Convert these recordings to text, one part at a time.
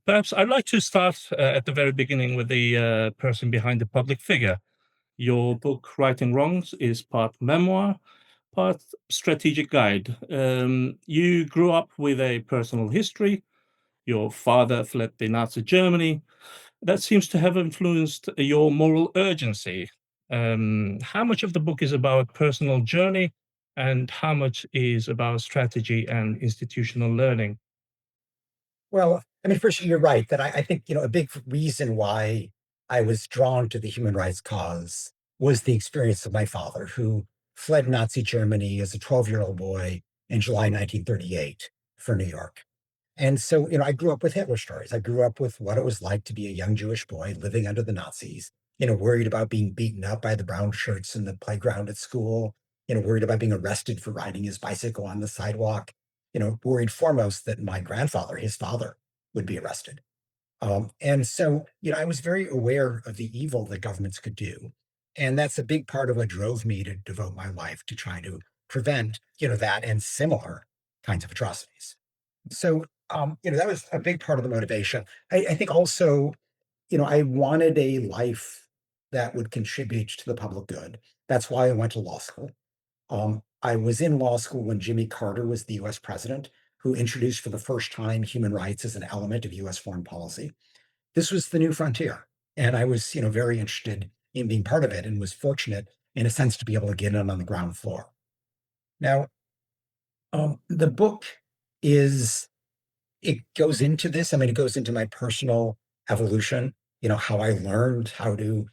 Perhaps I'd like to start at the very beginning with the person behind the public figure. Your book, Right and Wrongs, is part memoir, part strategic guide. You grew up with a personal history. Your father fled the Nazi Germany. That seems to have influenced your moral urgency. How much of the book is about personal journey, and how much is about strategy and institutional learning? Well, I mean, first, you're right that I think, a big reason why I was drawn to the human rights cause was the experience of my father, who fled Nazi Germany as a 12-year-old boy in July 1938 for New York. And so, I grew up with Hitler stories. I grew up with what it was like to be a young Jewish boy living under the Nazis, worried about being beaten up by the brown shirts in the playground at school, worried about being arrested for riding his bicycle on the sidewalk, worried foremost that my grandfather, his father, would be arrested. And so, I was very aware of the evil that governments could do. And that's a big part of what drove me to devote my life to trying to prevent, that and similar kinds of atrocities. So, that was a big part of the motivation. I think also, I wanted a life that would contribute to the public good. That's why I went to law school. I was in law school when Jimmy Carter was the US president, who introduced for the first time human rights as an element of US foreign policy. This was the new frontier. And I was, very interested in being part of it and was fortunate in a sense to be able to get in on the ground floor. Now, the book is it goes into this. I mean, it goes into my personal evolution, how I learned how to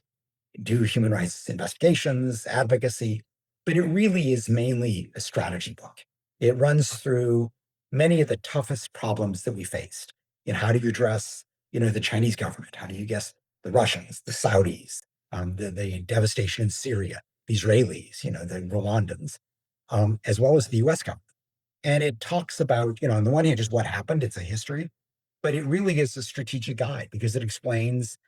do human rights investigations, advocacy, but it really is mainly a strategy book. It runs through many of the toughest problems that we faced. How do you address, the Chinese government? How do you guess the Russians, the Saudis, the devastation in Syria, the Israelis, the Rwandans, as well as the US government? And it talks about, on the one hand, just what happened. It's a history, but it really is a strategic guide because it explains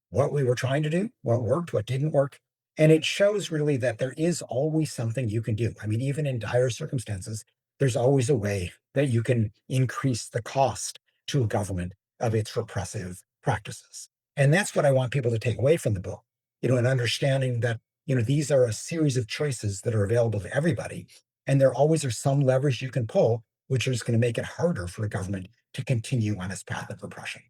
what we were trying to do, what worked, what didn't work. And it shows really that there is always something you can do. I mean, even in dire circumstances, there's always a way that you can increase the cost to a government of its repressive practices. And that's what I want people to take away from the book, an understanding that, these are a series of choices that are available to everybody. And there always are some levers you can pull, which is going to make it harder for a government to continue on its path of repression.